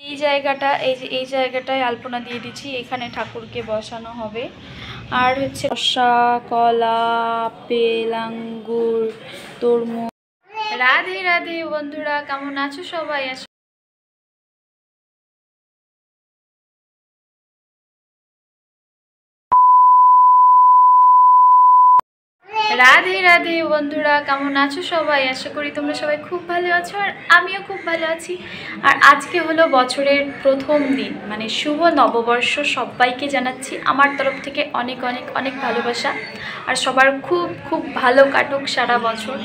এই জায়গাটা এই জায়গাটায় আলপনা দিয়ে দিচ্ছি, এখানে ঠাকুরকে বসানো হবে। আর হচ্ছে শসা, কলা, আপেল, আঙ্গুর, তরমুজ। রাধে রাধে বন্ধুরা, কেমন আছো সবাই? রাধে রাধে বন্ধুরা, কেমন আছো সবাই? আশা করি তোমরা সবাই খুব ভালো আছো, আর আমিও খুব ভালো আছি। আর আজকে হলো বছরের প্রথম দিন, মানে শুভ নববর্ষ। সবাইকে জানাচ্ছি আমার তরফ থেকে অনেক অনেক অনেক ভালোবাসা, আর সবার খুব খুব ভালো কাটুক সারা বছর,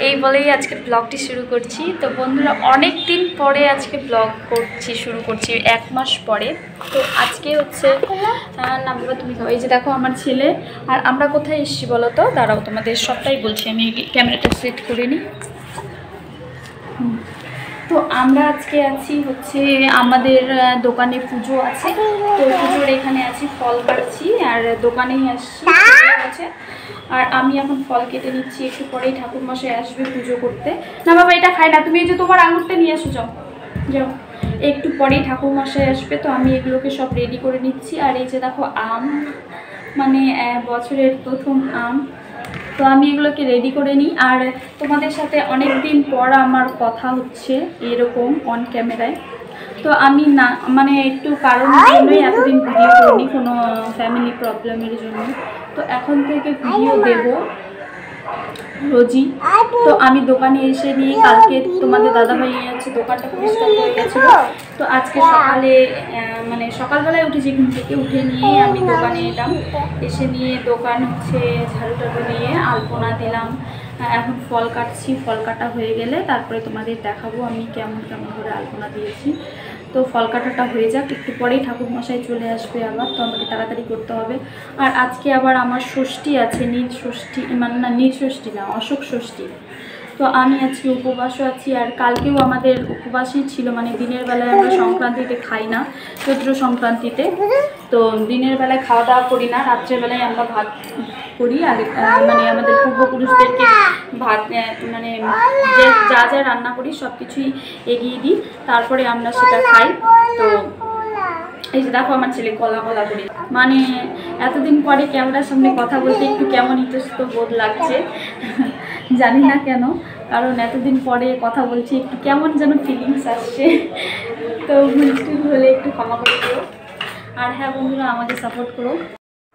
এই বলেই আজকে ব্লগটি শুরু করছি। তো বন্ধুরা, অনেক দিন পরে আজকে ব্লগ শুরু করছি 1 মাস পরে। তো আজকে হচ্ছে না বাবা তুমি খাও। এই যে দেখো আমার ছেলে, আর আমরা কোথায় এসেছি বলো তো? দাঁড়াও, তোমাদের সবটাই বলছি। আমি ক্যামেরাটা সেট করে নিই। তো আমরা আজকে আছি হচ্ছে আমাদের দোকানে পুজো আছে, তো পুজোর এখানে আছি, ফল কাটছি আর দোকানেই আসছি আছে। আর আমি এখন ফল কেটে নিচ্ছি, একটু পরেই ঠাকুরমশাই আসবে পুজো করতে। না বাবা এটা খাই না, তুমি এই যে তোমার আঙুরটা নিয়ে এসো, যাও যাও। একটু পরেই ঠাকুরমশাই আসবে, তো আমি এগুলোকে সব রেডি করে নিচ্ছি। আর এই যে দেখো আম, মানে বছরের প্রথম আম, তো আমি এগুলোকে রেডি করে নিই। আর তোমাদের সাথে অনেক দিন পর আমার কথা হচ্ছে এরকম অন ক্যামেরায়। তো আমি না মানে একটু কারণের জন্যই এতদিন ভিডিও করিনি, কোনো ফ্যামিলি প্রবলেমের জন্য। তো এখন থেকে ভিডিও দেবো রোজই। তো আমি দোকানে এসে নিয়ে কালকে তোমাদের দাদাভাই আছে দোকানটা পরিষ্কার করে গেছিলো, তো আজকে সকালে মানে সকালবেলায় উঠেছি, ঘুম থেকে উঠে নিয়ে আমি দোকানে এলাম। এসে নিয়ে দোকান হচ্ছে ঝাড়ু টাড়ু দিয়ে আলপনা দিলাম। এখন ফল কাটছি, ফল কাটা হয়ে গেলে তারপরে তোমাদের দেখাবো আমি কেমন কেমন করে আলপনা দিয়েছি। তো ফল কাটাটা হয়ে যাক, একটু পরেই ঠাকুরমশাই চলে আসবে আবার, তো আমাকে তাড়াতাড়ি করতে হবে। আর আজকে আবার আমার ষষ্ঠী আছে, নীল ষষ্ঠী, মানে না নীল ষষ্ঠী না, অশোক ষষ্ঠী। তো আমি আজকে উপবাসও আছি, আর কালকেও আমাদের উপবাসই ছিল, মানে দিনের বেলায় আমরা সংক্রান্তিতে খাই না, চৈত্র সংক্রান্তিতে। তো দিনের বেলায় খাওয়া দাওয়া করি না, রাত্রের বেলায় আমরা ভাত করি। আর মানে আমাদের পূর্বপুরুষদেরকে ভাত মানে যে যা যা রান্না করি সব কিছুই এগিয়ে দিই, তারপরে আমরা সেটা খাই। তো এই যে দেখো আমার ছেলে কলা কলা করি, মানে এতদিন পরে ক্যামেরার সামনে কথা বলতে একটু কেমন ইতস্ত বোধ লাগছে জানি না কেন, কারণ এতদিন পরে কথা বলছি, একটু কেমন যেন ফিলিংস আসছে। তো ভুল হলে একটু ক্ষমা করে দিও। আর হ্যাঁ বন্ধুরা, আমাকে সাপোর্ট করো।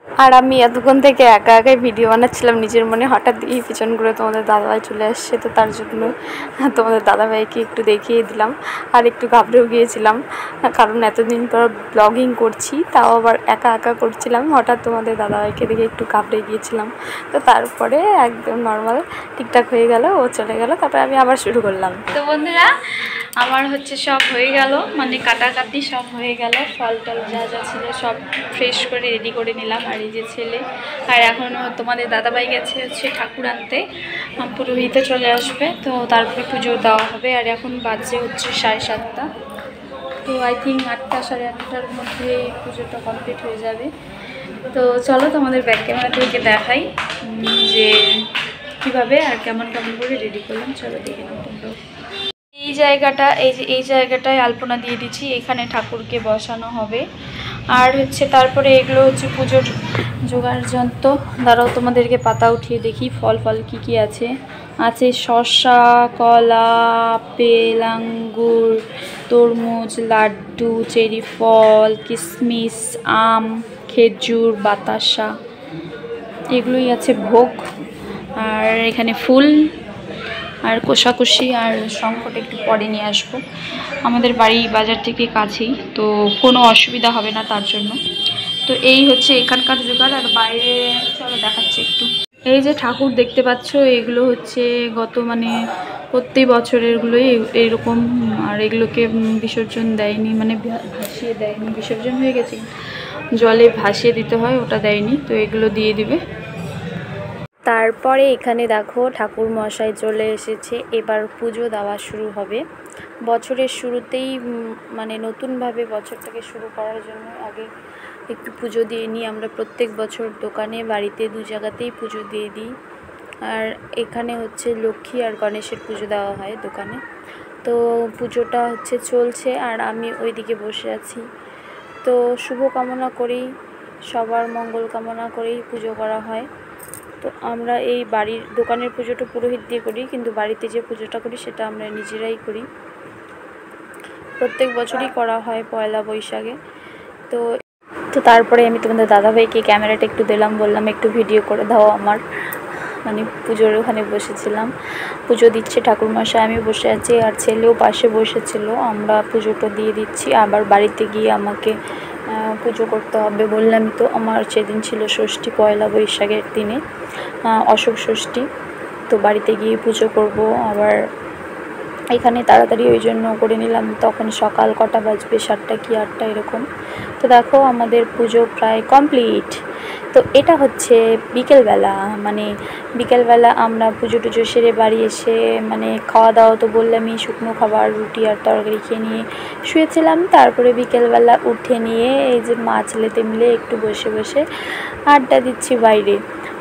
আর আমি এতক্ষণ থেকে একা একাই ভিডিও বানাচ্ছিলাম নিজের মনে, হঠাৎ এই পিছন করে তোমাদের দাদাভাই চলে আসছে, তো তার জন্য তোমাদের দাদাভাইকে একটু দেখিয়ে দিলাম। আর একটু ঘাবড়েও গিয়েছিলাম, কারণ এতদিন পর ব্লগিং করছি, তাও আবার একা একা করছিলাম। হঠাৎ তোমাদের দাদাভাইকে দেখে একটু ঘাবড়ে গিয়েছিলাম, তো তারপরে একদম নর্মাল ঠিকঠাক হয়ে গেল, ও চলে গেল, তারপরে আমি আবার শুরু করলাম। তো বন্ধুরা, আমার হচ্ছে সব হয়ে গেল, মানে কাটাকাটি সব হয়ে গেল, ফল টল যা যা ছিল সব ফ্রেশ করে রেডি করে নিলাম। আর এই যে ছেলে, আর এখনও তোমাদের দাদাভাই গেছে হচ্ছে ঠাকুর আনতে, পুরোহিতে চলে আসবে, তো তারপরে পুজো দেওয়া হবে। আর এখন বাজে হচ্ছে 7:30, তো আই থিঙ্ক 8টা 8:30টার মধ্যে পুজোটা কমপ্লিট হয়ে যাবে। তো চলো তোমাদের ব্যাক ক্যামেরা থেকে দেখাই যে কীভাবে আর কেমন কেমন করে রেডি করলাম, চলো দেখে নাও তোমরা। এই জায়গাটায় আলপনা দিয়ে দিচ্ছি, এখানে ঠাকুরকে বসানো হবে। আর হচ্ছে তারপরে এগুলো হচ্ছে পুজোর জোগাড় যন্ত্র। দাঁড়াও তোমাদেরকে পাতা উঠিয়ে দেখি ফল কী কী আছে। আছে শসা, কলা, আপেল, আঙ্গুর, তরমুজ, লাড্ডু, চেরি ফল, কিশমিশ, আম, খেজুর, বাতাসা, এগুলোই আছে ভোগ। আর এখানে ফুল আর কোষাকুষি, আর শঙ্খটা একটু পরে নিয়ে আসবো। আমাদের বাড়ি বাজার থেকে কাছেই, তো কোনো অসুবিধা হবে না তার জন্য। তো এই হচ্ছে এখানকার জোগাড়। আর বাইরে চলো দেখাচ্ছি একটু। এই যে ঠাকুর দেখতে পাচ্ছ, এগুলো হচ্ছে গত মানে প্রত্যেক বছরেরগুলোই এইরকম। আর এগুলোকে বিসর্জন দেয়নি, মানে ভাসিয়ে দেয়নি, বিসর্জন হয়ে গেছে, জলে ভাসিয়ে দিতে হয়, ওটা দেয়নি, তো এগুলো দিয়ে দিবে। তারপরে এখানে দেখো ঠাকুর মশাই চলে এসেছে, এবার পুজো দেওয়া শুরু হবে। বছরের শুরুতেই মানে নতুনভাবে বছরটাকে শুরু করার জন্য আগে একটু পুজো দিয়ে নিই। আমরা প্রত্যেক বছর দোকানে, বাড়িতে, 2 জায়গাতেই পুজো দিয়ে দিই। আর এখানে হচ্ছে লক্ষ্মী আর গণেশের পুজো দেওয়া হয় দোকানে। তো পুজোটা হচ্ছে চলছে আর আমি ওইদিকে বসে আছি। তো শুভ কামনা করেই, সবার মঙ্গল কামনা করেই পুজো করা হয়। তো আমরা এই বাড়ির দোকানের পুজোটা পুরোহিত দিয়ে করি, কিন্তু বাড়িতে যে পুজোটা করি সেটা আমরা নিজেরাই করি। প্রত্যেক বছরই করা হয় পয়লা বৈশাখে। তো তো তারপরে আমি তোমাদের দাদাভাইকে ক্যামেরাটা একটু দিলাম, বললাম একটু ভিডিও করে দাও আমার, মানে পুজোর ওখানে বসেছিলাম, পুজো দিচ্ছে ঠাকুরমশাই, আমি বসে আছি আর ছেলেও পাশে বসেছিল। আমরা পুজোটা দিয়ে দিচ্ছি, আবার বাড়িতে গিয়ে আমাকে পুজো করতে হবে। বললাম তো আমার সেদিন ছিল ষষ্ঠী, পয়লা বৈশাখের দিনে অশোক ষষ্ঠী। তো বাড়িতে গিয়ে পুজো করব আবার। এখানে তাড়াতাড়ি ওই জন্য করে নিলাম, তখন সকাল কটা বাজবে, 7টা কি 8টা এরকম। তো দেখো আমাদের পুজো প্রায় কমপ্লিট। তো এটা হচ্ছে বিকেলবেলা, মানে বিকেলবেলা আমরা পুজো টুজো সেরে বাড়ি এসে মানে খাওয়া দাওয়া তো বললামই, শুকনো খাবার রুটি আর তরকারি খেয়ে নিয়ে শুয়েছিলাম। তারপরে বিকেলবেলা উঠে নিয়ে এই যে মা ছেলেতে মিলে একটু বসে বসে আড্ডা দিচ্ছি বাইরে।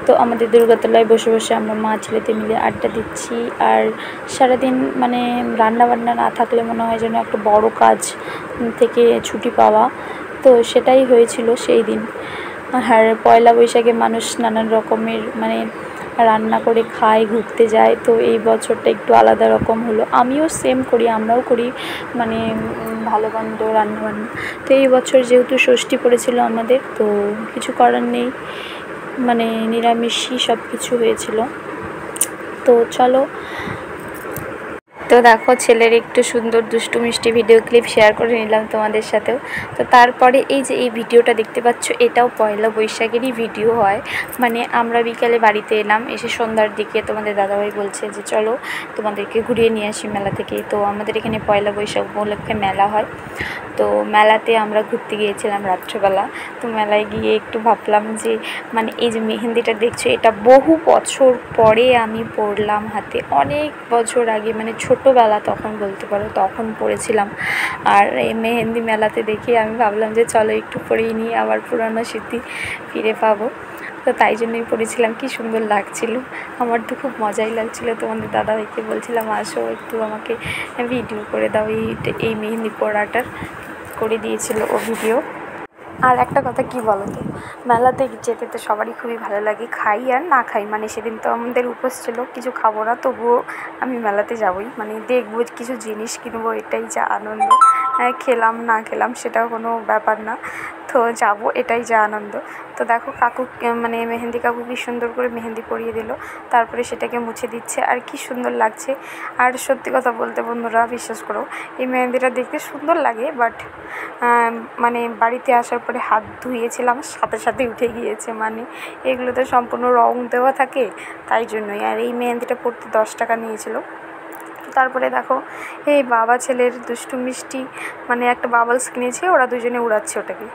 তো আমাদের দুর্গাতলায় বসে বসে আমরা মা ছেলেতে মিলে আড্ডা দিচ্ছি। আর সারাদিন মানে রান্নাবান্না না থাকলে মনে হয় যেন একটা বড় কাজ থেকে ছুটি পাওয়া, তো সেটাই হয়েছিল সেই দিন। আর পয়লা বৈশাখে মানুষ নানান রকমের মানে রান্না করে খায়, ঘুরতে যায়। তো এই বছরটা একটু আলাদা রকম হলো, আমিও সেম করি, আমরাও করি মানে ভালো মন্দ রান্নাবান্না। তো এই বছর যেহেতু ষষ্ঠী পড়েছিল আমাদের, তো কিছু করার নেই, মানে নিরামিষই সব কিছু হয়েছিল। তো চলো, তো দেখো ছেলের একটু সুন্দর দুষ্টু মিষ্টি ভিডিও ক্লিপ শেয়ার করে নিলাম তোমাদের সাথেও। তো তারপরে এই যে এই ভিডিওটা দেখতে পাচ্ছ, এটাও পয়লা বৈশাখেরই ভিডিও হয়। মানে আমরা বিকালে বাড়িতে এলাম, এসে সন্ধ্যার দিকে তোমাদের দাদাভাই বলছে যে চলো তোমাদেরকে ঘুরিয়ে নিয়ে আসি মেলা থেকে। তো আমাদের এখানে পয়লা বৈশাখ উপলক্ষে মেলা হয়। তো মেলাতে আমরা ঘুরতে গিয়েছিলাম রাত্রেবেলা। তো মেলায় গিয়ে একটু ভাবলাম যে মানে এই যে মেহেন্দিটা দেখছো, এটা বহু বছর পরে আমি পরলাম হাতে, অনেক বছর আগে, মানে ছোটোবেলা তখন বলতে পারো, তখন পরেছিলাম। আর এই মেহেন্দি মেলাতে দেখে আমি ভাবলাম যে চলো একটু পরেই নিয়ে আবার পুরানো স্মৃতি ফিরে পাবো। তো তাই জন্যই পরেছিলাম, কি সুন্দর লাগছিল, আমার তো খুব মজাই লাগছিল। তোমাদের দাদাভাইকে বলছিলাম আসো একটু আমাকে ভিডিও করে দাও এই মেহেন্দি পরাটার, করে দিয়েছিল ও ভিডিও। আর একটা কথা কি বলো তো, মেলাতে যেতে তো সবারই খুবই ভালো লাগে, খাই আর না খাই, মানে সেদিন তো আমাদের উপোস ছিল, কিছু খাবো না, তবুও আমি মেলাতে যাবই, মানে দেখবো কিছু জিনিস কিনবো, এটাই যা আনন্দ। খেলাম না খেলাম সেটাও কোনো ব্যাপার না, তো যাবো, এটাই যা আনন্দ। তো দেখো কাকু মানে মেহেন্দি কাকু কি সুন্দর করে মেহেন্দি পরিয়ে দিল, তারপরে সেটাকে মুছে দিচ্ছে, আর কি সুন্দর লাগছে। আর সত্যি কথা বলতে বন্ধুরা, বিশ্বাস করো এই মেহেন্দিটা দেখতে সুন্দর লাগে, বাট মানে বাড়িতে আসার পরে হাত ধুয়েছিলাম, সাথে সাথে উঠে গিয়েছে, মানে এগুলো তো সম্পূর্ণ রং দেওয়া থাকে, তাই জন্যই। আর এই মেহেন্দিটা পড়তে 10 টাকা নিয়েছিল। তারপরে দেখো এই বাবা ছেলের দুষ্টু মিষ্টি মানে একটা বাবলস কিনেছে, ওরা দুজনে উড়াচ্ছে ওটাকে।